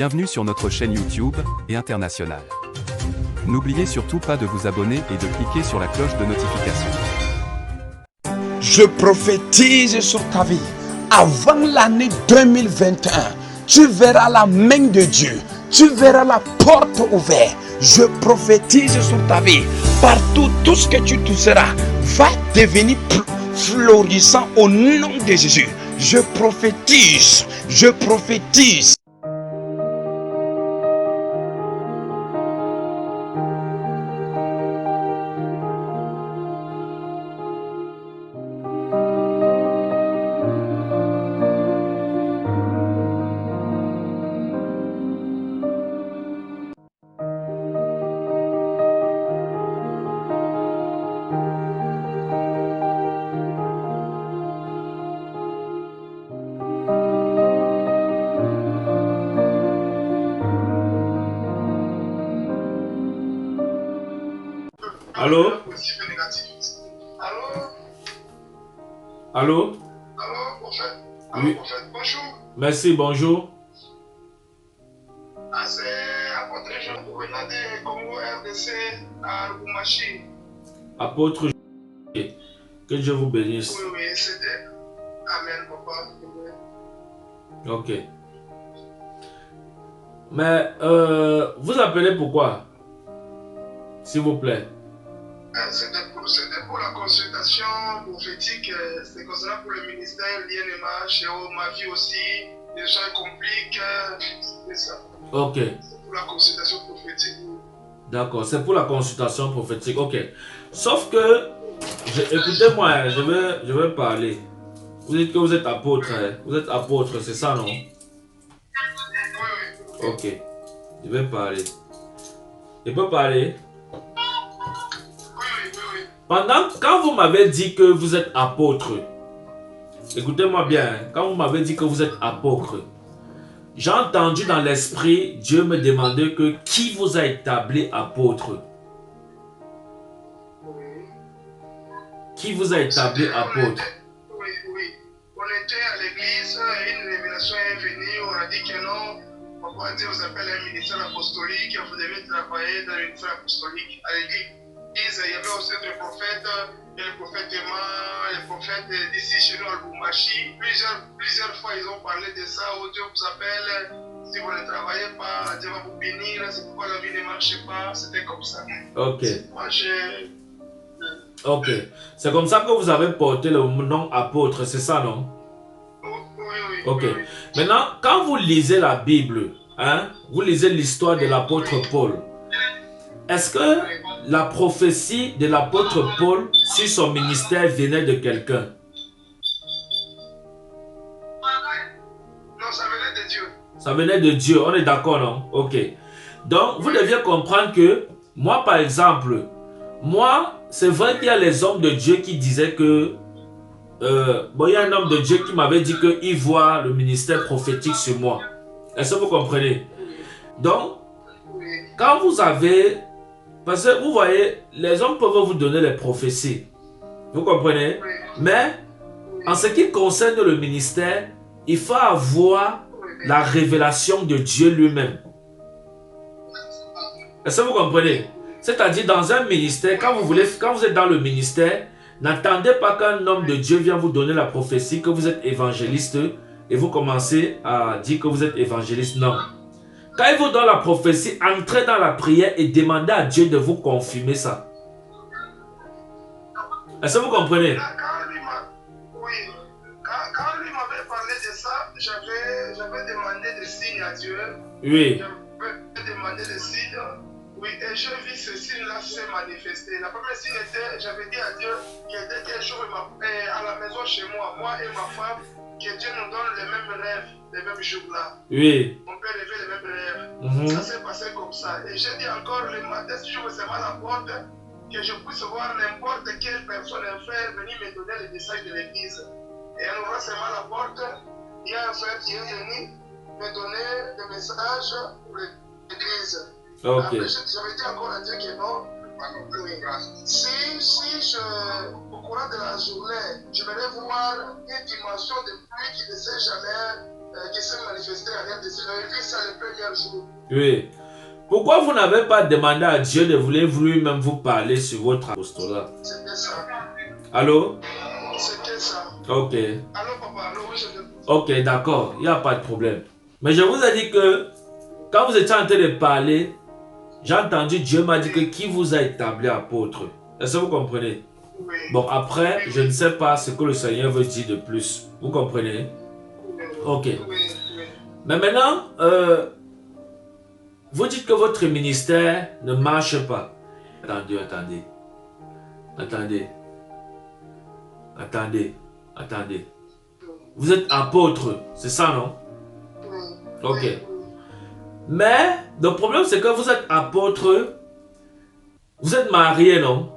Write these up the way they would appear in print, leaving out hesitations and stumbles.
Bienvenue sur notre chaîne YouTube et internationale. N'oubliez surtout pas de vous abonner et de cliquer sur la cloche de notification. Je prophétise sur ta vie. Avant l'année 2021, tu verras la main de Dieu. Tu verras la porte ouverte. Je prophétise sur ta vie. Partout, tout ce que tu toucheras va devenir florissant au nom de Jésus. Je prophétise. Je prophétise. Allô? Allô? Allô, prophète? Oui. Prophète, bonjour. Merci, bonjour. C'est apôtre Jean venant de Congo RDC à Lubumbashi. Apôtre, que Dieu vous bénisse. Oui, c'était. Amen, papa. Ok. Mais, vous appelez pourquoi? S'il vous plaît. C'était pour la consultation prophétique. C'était concernant pour le ministère, l'INMA, chez ma vie aussi. Les gens compliquent. C'est ça. Ok. C'est pour la consultation prophétique. D'accord, c'est pour la consultation prophétique. Ok. Sauf que, écoutez-moi, je vais parler. Vous dites que vous êtes apôtre. Hein? Vous êtes apôtre, c'est ça, non? Oui. Ok. Je vais parler. Je peux parler? Quand vous m'avez dit que vous êtes apôtre, écoutez-moi bien, hein, quand vous m'avez dit que vous êtes apôtre, j'ai entendu dans l'esprit Dieu me demander que qui vous a établi apôtre? Qui vous a établi apôtre? Oui. On était à l'église, une révélation est venue, on a dit que non, pourquoi Dieu vous appelle un ministère apostolique, vous devez travailler dans le ministère apostolique à l'église. Il y avait aussi des prophètes, le prophète Emma, les prophètes d'ici chez nous à Lubumbashi. Plusieurs fois ils ont parlé de ça, où Dieu vous appelle, si vous ne travaillez pas, Dieu va vous bénir, c'est pourquoi la vie ne marche pas, c'était comme ça. Ok. Moi Ok. C'est comme ça que vous avez porté le nom apôtre, c'est ça, non? Oui. Ok. Oui. Maintenant, quand vous lisez la Bible, hein, vous lisez l'histoire de l'apôtre Paul. Est-ce que la prophétie de l'apôtre Paul sur son ministère venait de quelqu'un? Non, ça venait de Dieu. Ça venait de Dieu, on est d'accord, non? Ok. Donc, vous deviez comprendre que, moi, par exemple, c'est vrai qu'il y a les hommes de Dieu qui disaient que, il y a un homme de Dieu qui m'avait dit qu'il voit le ministère prophétique sur moi. Est-ce que vous comprenez? Donc, quand vous avez... Parce que vous voyez, les hommes peuvent vous donner les prophéties. Vous comprenez? Mais, en ce qui concerne le ministère, il faut avoir la révélation de Dieu lui-même. Est-ce que vous comprenez? C'est-à-dire, dans un ministère, quand vous êtes dans le ministère, n'attendez pas qu'un homme de Dieu vienne vous donner la prophétie, que vous êtes évangéliste, et vous commencez à dire que vous êtes évangéliste. Non. Quand il vous donne la prophétie, entrez dans la prière et demandez à Dieu de vous confirmer ça. Est-ce que vous comprenez? Quand lui m'avait parlé de ça, j'avais demandé des signes à Dieu. Oui. J'avais demandé des signes. Oui, et je vis ce signe-là se manifester. La première signe était, j'avais dit à Dieu qu'il était quel jour à la maison chez moi et ma femme, que Dieu nous donne les mêmes rêves, les mêmes jours-là. Oui. On peut rêver les mêmes rêves. Ça s'est passé comme ça. Et j'ai dit encore le matin, si je me sers à la porte, que je puisse voir n'importe quelle personne, un frère, venir me donner le message de l'église. Et en ouvrant seulement la porte, il y a un frère qui est venu me donner des messages pour l'église. Ok. Après, j'avais dit encore à Dieu que non. Si au courant de la journée, je vais voir une dimension de pluie qui ne sait jamais qui s'est manifesté en RDC. J'avais vu ça le premier jour. Oui. Pourquoi vous n'avez pas demandé à Dieu de lui-même vous parler sur votre apostolat? C'était ça. Allô? C'était ça. Ok. Allô, papa, allô, oui, je te... Ok, d'accord. Il n'y a pas de problème. Mais je vous ai dit que quand vous étiez en train de parler, j'ai entendu Dieu m'a dit que qui vous a établi apôtre. Est-ce que vous comprenez? Oui. Bon, après, je ne sais pas ce que le Seigneur veut dire de plus. Vous comprenez? Ok. Oui, oui. Mais maintenant, vous dites que votre ministère ne marche pas. Attendez. Vous êtes apôtre, c'est ça, non? Ok. Mais le problème, c'est que vous êtes apôtre, vous êtes marié, non?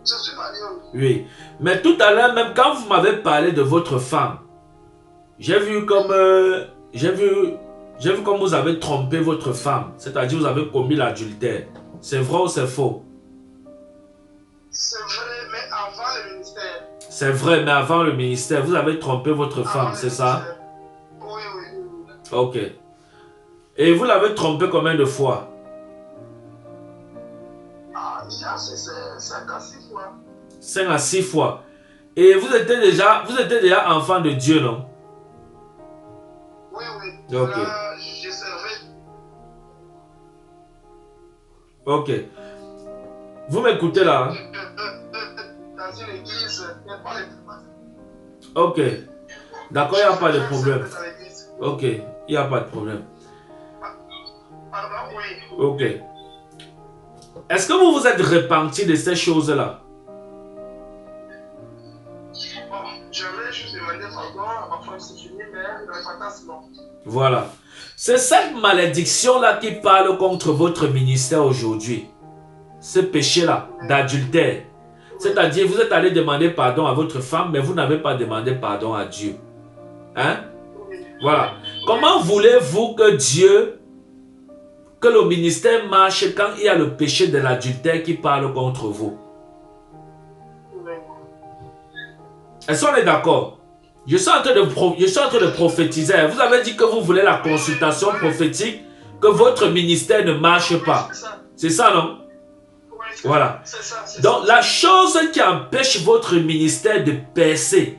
Je suis marié. Oui. Mais tout à l'heure, même quand vous m'avez parlé de votre femme, j'ai vu comme vous avez trompé votre femme. C'est-à-dire vous avez commis l'adultère. C'est vrai ou c'est faux? C'est vrai, mais avant le ministère. C'est vrai, mais avant le ministère, vous avez trompé votre femme, c'est ça? Oui. Ok. Et vous l'avez trompé combien de fois? Ah, déjà, c'est 5 à 6 fois. 5 à 6 fois. Et vous étiez déjà enfant de Dieu, non? Oui. Ok. Là, je servais. Ok. Vous m'écoutez là? Hein? Dans une église, il n'y a pas de problème. Ok. D'accord, il n'y a pas de problème. Ok, il n'y a pas de problème. Pardon, oui. Ok. Est-ce que vous vous êtes repenti de ces choses-là? Bon, j'avais juste demandé pardon à ma femme, c'est fini, mais le repentance, non. Voilà. C'est cette malédiction-là qui parle contre votre ministère aujourd'hui. Ce péché-là d'adultère. C'est-à-dire, vous êtes allé demander pardon à votre femme, mais vous n'avez pas demandé pardon à Dieu. Hein? Voilà. Comment voulez-vous que que le ministère marche quand il y a le péché de l'adultère qui parle contre vous? Est-ce qu'on est d'accord? Je suis en train de prophétiser. Vous avez dit que vous voulez la consultation prophétique, que votre ministère ne marche pas. C'est ça, non? Voilà. Donc, la chose qui empêche votre ministère de percer,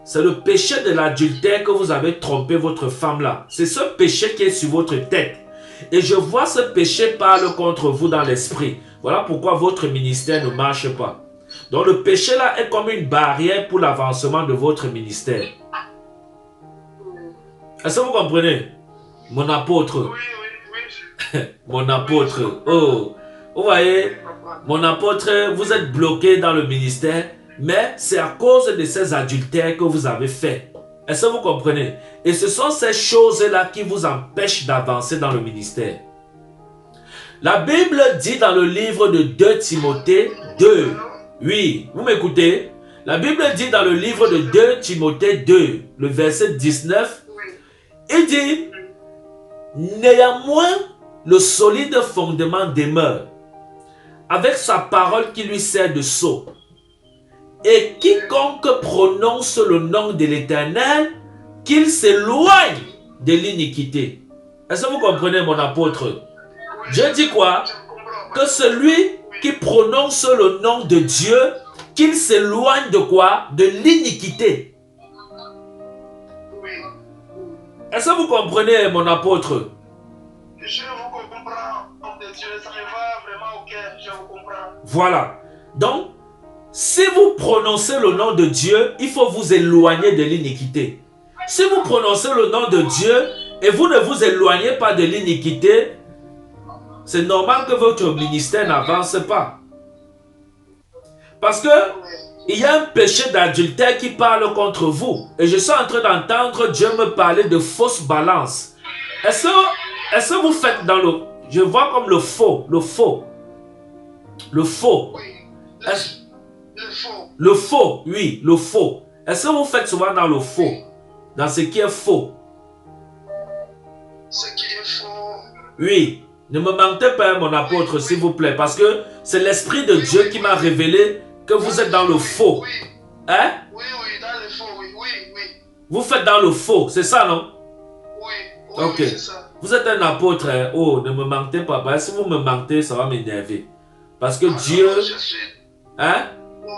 c'est le péché de l'adultère que vous avez trompé votre femme là. C'est ce péché qui est sur votre tête. Et je vois ce péché parle contre vous dans l'esprit. Voilà pourquoi votre ministère ne marche pas. Donc, le péché là est comme une barrière pour l'avancement de votre ministère. Est-ce que vous comprenez? Mon apôtre. Oui. Mon apôtre. Oh, vous voyez? Mon apôtre, vous êtes bloqué dans le ministère, mais c'est à cause de ces adultères que vous avez fait. Est-ce que vous comprenez? Et ce sont ces choses-là qui vous empêchent d'avancer dans le ministère. La Bible dit dans le livre de 2 Timothée 2, oui, vous m'écoutez? La Bible dit dans le livre de 2 Timothée 2, le verset 19, il dit, néanmoins, le solide fondement demeure, avec sa parole qui lui sert de sceau. Et quiconque prononce le nom de l'Éternel, qu'il s'éloigne de l'iniquité. Est-ce que vous comprenez, mon apôtre? Dieu dit quoi? Que celui qui prononce le nom de Dieu, qu'il s'éloigne de quoi? De l'iniquité. Est-ce que vous comprenez, mon apôtre? Je vous comprends, homme de Dieu, ça me va vraiment au cœur, je vous comprends. Voilà. Donc, si vous prononcez le nom de Dieu, il faut vous éloigner de l'iniquité. Si vous prononcez le nom de Dieu et vous ne vous éloignez pas de l'iniquité, c'est normal que votre ministère n'avance pas. Parce que il y a un péché d'adultère qui parle contre vous. Et je suis en train d'entendre Dieu me parler de fausse balance. Est-ce que vous faites dans le... Je vois comme le faux. Le faux. Oui, le faux. Le faux, oui, le faux. Est-ce que vous faites souvent dans le faux? Dans ce qui est faux? Ce qui est faux. Oui. Ne me mentez pas, mon apôtre, s'il vous plaît. Parce que c'est l'Esprit de Dieu qui m'a révélé que vous êtes dans le faux. Hein? Oui, dans le faux, oui. Vous faites dans le faux, c'est ça, non? Oui, oui, Ok. oui, c'est ça. Vous êtes un apôtre, hein? Oh, ne me mentez pas. Parce que si vous me mentez, ça va m'énerver. Parce que Ah, non, Dieu... non, je suis... Hein? Oui,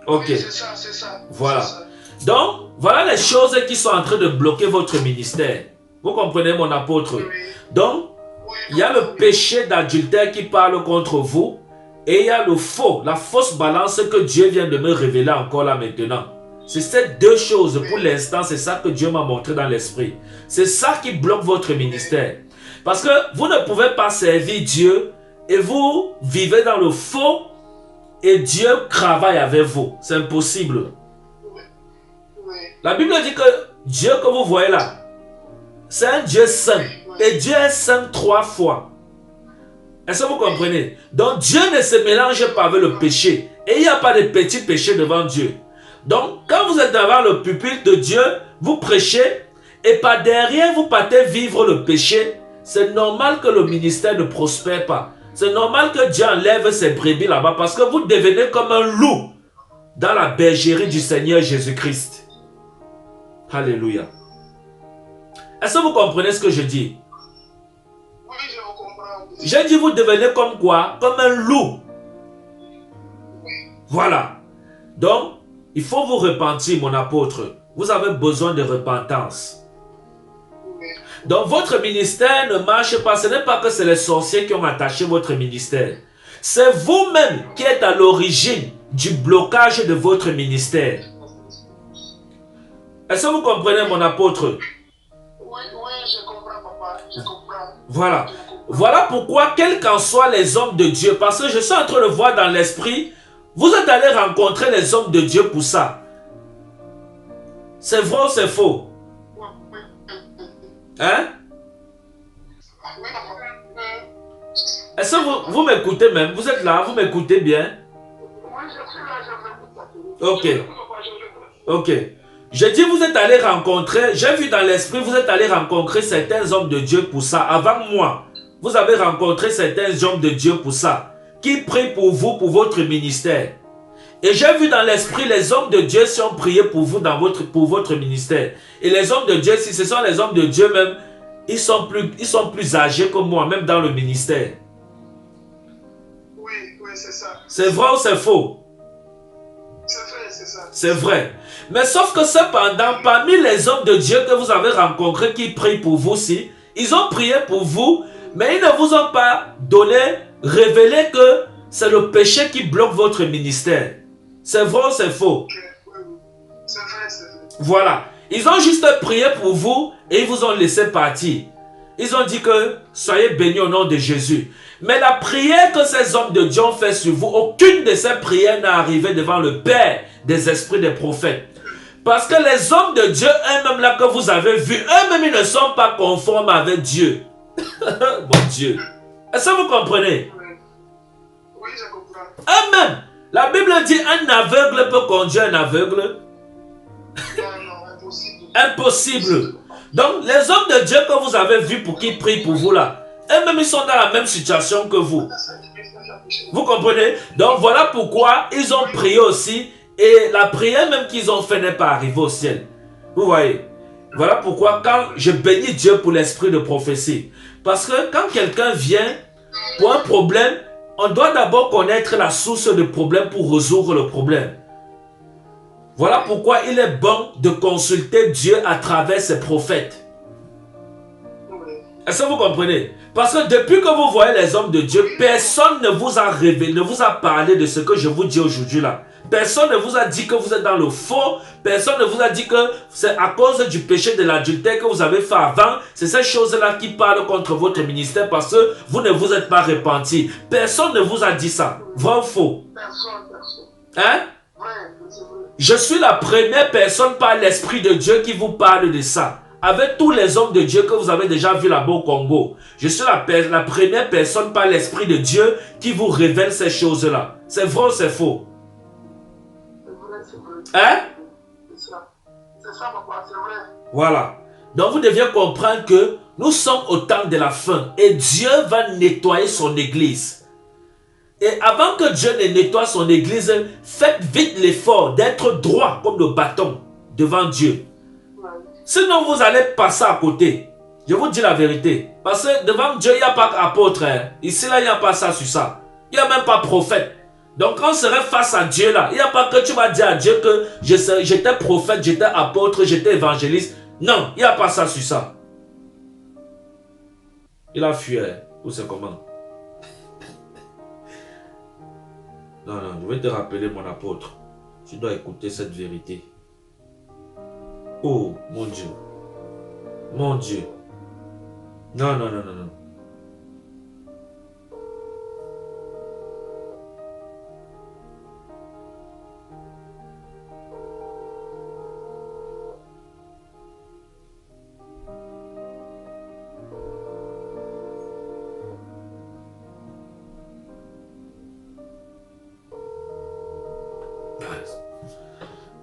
Ok. oui, c'est ça, c'est ça. Voilà. C'est ça. Donc, voilà les choses qui sont en train de bloquer votre ministère. Vous comprenez, mon apôtre? Oui, Donc, oui, il y a le oui. péché d'adultère qui parle contre vous. Et il y a le faux, la fausse balance que Dieu vient de me révéler encore là maintenant. C'est ces deux choses, pour l'instant, c'est ça que Dieu m'a montré dans l'esprit. C'est ça qui bloque votre ministère. Parce que vous ne pouvez pas servir Dieu et vous vivez dans le faux et Dieu travaille avec vous. C'est impossible. Oui, La Bible dit que Dieu que vous voyez là, c'est un Dieu saint. Et Dieu est saint 3 fois. Est-ce que vous comprenez? Donc Dieu ne se mélange pas avec le péché. Et il n'y a pas de petits péchés devant Dieu. Donc quand vous êtes devant le pupitre de Dieu, vous prêchez et par derrière vous partez vivre le péché. C'est normal que le ministère ne prospère pas. C'est normal que Dieu enlève ses brebis là-bas parce que vous devenez comme un loup dans la bergerie du Seigneur Jésus-Christ. Alléluia. Est-ce que vous comprenez ce que je dis? oui, je vous comprends. J'ai dit vous devenez comme quoi? Comme un loup. Voilà. Donc, il faut vous repentir, mon apôtre. Vous avez besoin de repentance. Oui, Donc, votre ministère ne marche pas. Ce n'est pas que c'est les sorciers qui ont attaché votre ministère. C'est vous-même qui êtes à l'origine du blocage de votre ministère. Est-ce que vous comprenez, mon apôtre? oui, je comprends, papa. Je comprends. Voilà. Voilà pourquoi, quels qu'en soient les hommes de Dieu, parce que je suis en train de voir dans l'esprit, vous êtes allés rencontrer les hommes de Dieu pour ça. C'est vrai ou c'est faux? Oui, oui, Hein? oui, papa. Est-ce que vous m'écoutez même? Vous êtes là, vous m'écoutez bien? Oui, je suis là, je veux. Ok. Ok. J'ai dit, vous êtes allés rencontrer, j'ai vu dans l'esprit, vous êtes allés rencontrer certains hommes de Dieu pour ça. Avant moi, vous avez rencontré certains hommes de Dieu pour ça, qui prient pour vous, pour votre ministère. Et j'ai vu dans l'esprit les hommes de Dieu qui ont prié pour vous, pour votre ministère. Et les hommes de Dieu, si ce sont les hommes de Dieu même, ils sont plus âgés que moi, même dans le ministère. Oui, c'est ça. C'est vrai ou c'est faux? C'est vrai, c'est ça. C'est vrai. Mais sauf que cependant, parmi les hommes de Dieu que vous avez rencontrés qui prient pour vous aussi, ils ont prié pour vous, mais ils ne vous ont pas révélé que c'est le péché qui bloque votre ministère. C'est vrai ou c'est faux? Ok, oui. C'est vrai, c'est vrai. Voilà. Ils ont juste prié pour vous et ils vous ont laissé partir. Ils ont dit que soyez bénis au nom de Jésus. Mais la prière que ces hommes de Dieu ont fait sur vous, aucune de ces prières n'est arrivée devant le Père des esprits des prophètes. Parce que les hommes de Dieu, eux-mêmes là que vous avez vus, eux-mêmes ils ne sont pas conformes avec Dieu. Mon Dieu. Est-ce que vous comprenez? Oui, je comprends. Eux-mêmes. La Bible dit un aveugle peut conduire un aveugle. Non, impossible. Impossible. Donc les hommes de Dieu que vous avez vus pour qu'ils prient pour vous là, eux-mêmes ils sont dans la même situation que vous. Vous comprenez? Donc voilà pourquoi ils ont prié aussi. Et la prière même qu'ils ont fait n'est pas arrivée au ciel. Vous voyez? Voilà pourquoi quand je bénis Dieu pour l'esprit de prophétie. Parce que quand quelqu'un vient pour un problème, on doit d'abord connaître la source du problème pour résoudre le problème. Voilà pourquoi il est bon de consulter Dieu à travers ses prophètes. Est-ce que vous comprenez? Parce que depuis que vous voyez les hommes de Dieu, personne ne vous a révélé, ne vous a parlé de ce que je vous dis aujourd'hui là. Personne ne vous a dit que vous êtes dans le faux. Personne ne vous a dit que c'est à cause du péché de l'adultère que vous avez fait avant. C'est ces choses-là qui parlent contre votre ministère parce que vous ne vous êtes pas repenti. Personne ne vous a dit ça. Vrai ou faux? Personne. Hein? Vrai, c'est vrai. Je suis la première personne par l'Esprit de Dieu qui vous parle de ça. Avec tous les hommes de Dieu que vous avez déjà vus là-bas au Congo. Je suis la première personne par l'Esprit de Dieu qui vous révèle ces choses-là. C'est vrai ou c'est faux? C'est vrai. Hein? C'est ça, papa, c'est vrai. Voilà. Donc vous deviez comprendre que nous sommes au temps de la fin. Et Dieu va nettoyer son église. Et avant que Dieu ne nettoie son église, faites vite l'effort d'être droit comme le bâton devant Dieu. Sinon, vous allez passer à côté. Je vous dis la vérité. Parce que devant Dieu, il n'y a pas d'apôtre. Hein. Ici, là, il n'y a pas ça sur ça. Il n'y a même pas prophète. Donc, quand on serait face à Dieu, là, il n'y a pas que tu vas dire à Dieu que j'étais prophète, j'étais apôtre, j'étais évangéliste. Non, il n'y a pas ça sur ça. Il a fui. Hein. Ou c'est comment? Non, non, je vais te rappeler mon apôtre. Tu dois écouter cette vérité. Oh, mon Dieu. Mon Dieu. Non, non, non, non, non.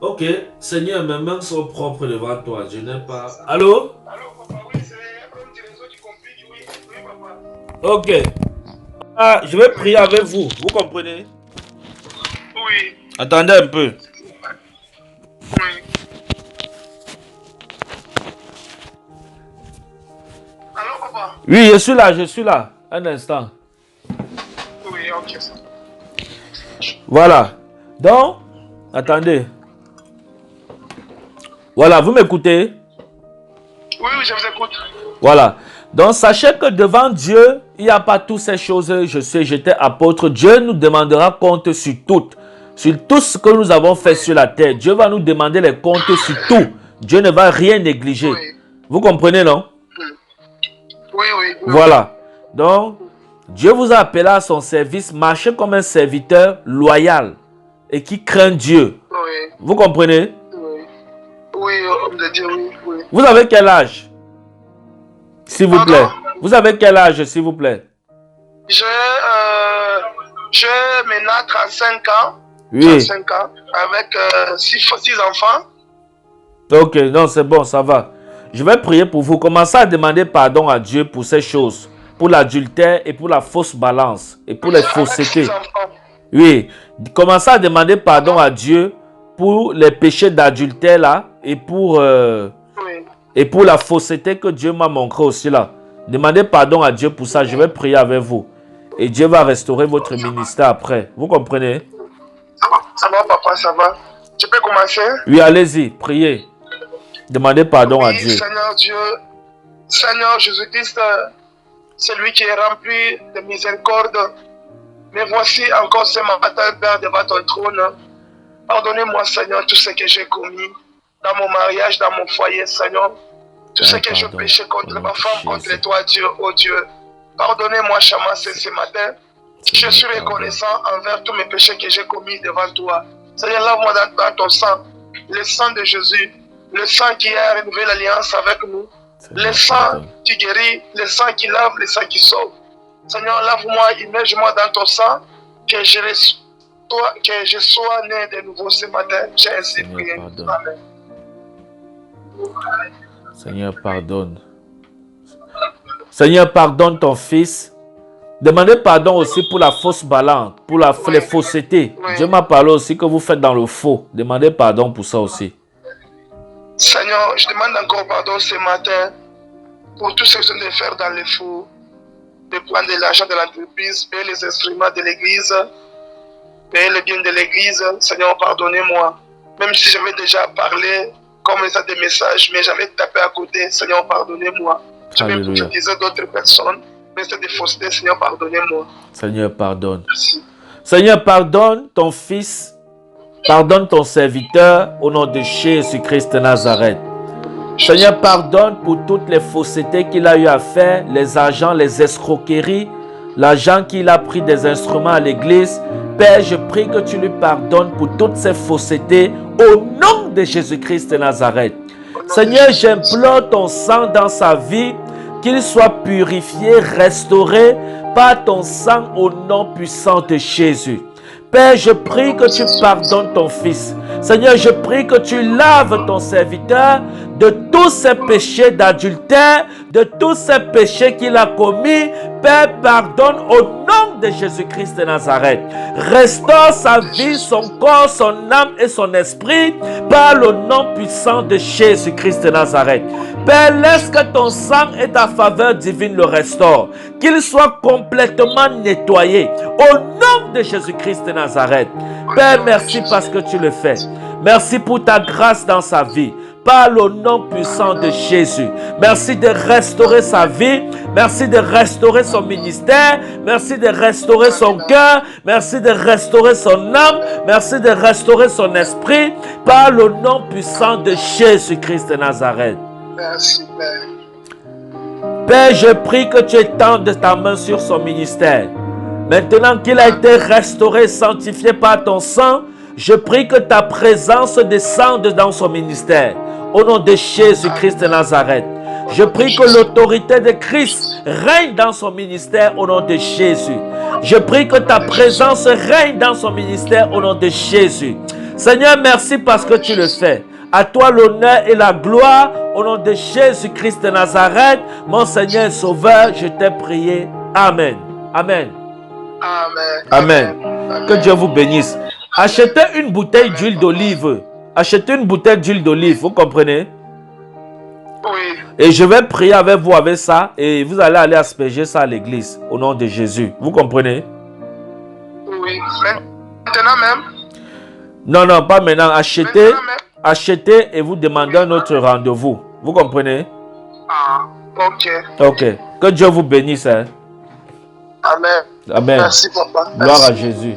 Ok, Seigneur, mes mains sont propres devant toi. Je n'ai pas... Allô? Allô, papa, oui, c'est un problème du réseau qui complique, oui, oui, papa. Ok. Ah, je vais prier avec vous. Vous comprenez? Oui, Attendez un peu. oui. Allô, papa? Oui, je suis là, je suis là. Un instant. Oui, ok, ça. Voilà. Donc, attendez. Voilà, vous m'écoutez? Oui, oui, je vous écoute. Voilà. Donc, sachez que devant Dieu, il n'y a pas toutes ces choses. Je sais, j'étais apôtre. Dieu nous demandera compte sur toutes. Sur tout ce que nous avons fait sur la terre. Dieu va nous demander les comptes sur tout. Dieu ne va rien négliger. Oui. Vous comprenez, non? Oui, oui. Voilà. Donc, Dieu vous a appelé à son service. Marchez comme un serviteur loyal et qui craint Dieu. Oui, Vous comprenez? oui. Oui, homme de Dieu, oui, oui. Vous avez quel âge? S'il vous Pardon? plaît. Vous avez quel âge, s'il vous plaît? J'ai maintenant 35 ans. Oui. 35 ans, avec 6 enfants. Ok, non, c'est bon, ça va. Je vais prier pour vous. Commencez à demander pardon à Dieu pour ces choses. Pour l'adultère et pour la fausse balance. Et pour les Avec faussetés. 6 enfants. Oui. Commencez à demander pardon à Dieu pour les péchés d'adultère là. Et pour Oui. la fausseté que Dieu m'a montré aussi là. Demandez pardon à Dieu pour ça. Je vais prier avec vous. Et Dieu va restaurer votre ministère après. Vous comprenez? Ça va, papa, ça va. Tu peux commencer? Oui, allez-y. Priez. Demandez pardon à Oui, Dieu. Seigneur Dieu, Seigneur Jésus-Christ, celui qui est rempli de miséricorde. Mais voici encore ce matin, Père, devant ton trône. Pardonnez-moi, Seigneur, tout ce que j'ai commis dans mon mariage, dans mon foyer, Seigneur. Tout ce que je péché contre ma femme, contre toi, Dieu, oh Dieu. Pardonnez-moi, Chama, ce matin. Je suis reconnaissant envers tous mes péchés que j'ai commis devant toi. Seigneur, lave-moi dans ton sang, le sang de Jésus, le sang qui a renouvelé l'alliance avec nous, le sang qui guérit, le sang qui lave, le sang qui sauve. Seigneur, lave-moi, immerge-moi dans ton sang, que je sois né de nouveau ce matin. J'ai ainsi prié. Amen. Seigneur, pardonne. Seigneur, pardonne ton fils. Demandez pardon aussi pour la fausse balance, pour les faussetés. Oui. Dieu m'a parlé aussi que vous faites dans le faux. Demandez pardon pour ça aussi. Seigneur, je demande encore pardon ce matin pour tout ce que je viens de faire dans le faux, de prendre de l'argent de l'entreprise, payer les instruments de l'église, payer les biens de l'église. Seigneur, pardonnez-moi. Même si j'avais déjà parlé comme ça des messages, mais j'avais tapé à côté. Seigneur, pardonnez-moi. Je vais prophétiser d'autres personnes, mais c'est des faussetés. Seigneur, pardonnez-moi. Seigneur, pardonne. Merci. Seigneur, pardonne ton fils. Pardonne ton serviteur au nom de Jésus-Christ de Nazareth. Seigneur, pardonne pour toutes les faussetés qu'il a eu à faire, les argents, les escroqueries, l'argent qu'il a pris des instruments à l'église. Père, je prie que tu lui pardonnes pour toutes ces faussetés au nom de Jésus-Christ de Nazareth. Seigneur, j'implore ton sang dans sa vie, qu'il soit purifié, restauré par ton sang au nom puissant de Jésus. Père, je prie que tu pardonnes ton fils. Seigneur, je prie que tu laves ton serviteur de tous ses péchés d'adultère, de tous ses péchés qu'il a commis. Père, pardonne au nom de Jésus-Christ de Nazareth. Restaure sa vie, son corps, son âme et son esprit par le nom puissant de Jésus-Christ de Nazareth. Père, laisse que ton sang et ta faveur divine le restaurent. Qu'il soit complètement nettoyé au nom de Jésus-Christ de Nazareth. Père, merci parce que tu le fais. Merci pour ta grâce dans sa vie. Par le nom puissant de Jésus. Merci de restaurer sa vie. Merci de restaurer son ministère. Merci de restaurer son cœur. Merci de restaurer son âme. Merci de restaurer son esprit. Par le nom puissant de Jésus-Christ de Nazareth. Merci, Père. Père, je prie que tu étendes ta main sur son ministère. Maintenant qu'il a été restauré, sanctifié par ton sang, je prie que ta présence descende dans son ministère. Au nom de Jésus-Christ de Nazareth. Je prie que l'autorité de Christ règne dans son ministère au nom de Jésus. Je prie que ta présence règne dans son ministère au nom de Jésus. Seigneur, merci parce que tu le fais. À toi l'honneur et la gloire au nom de Jésus-Christ de Nazareth. Mon Seigneur et Sauveur, je t'ai prié. Amen. Amen. Amen. Amen. Que Dieu vous bénisse. Achetez une bouteille d'huile d'olive. Achetez une bouteille d'huile d'olive, vous comprenez? Oui. Et je vais prier avec vous avec ça et vous allez aller asperger ça à l'église au nom de Jésus. Vous comprenez? Oui. Maintenant même? Non, pas maintenant. Achetez, Maintenant même? achetez et vous demandez un autre rendez-vous. Vous comprenez? Ah, ok. Ok. Que Dieu vous bénisse. Hein? Amen. Amen. Merci, papa. Gloire Merci. à Jésus.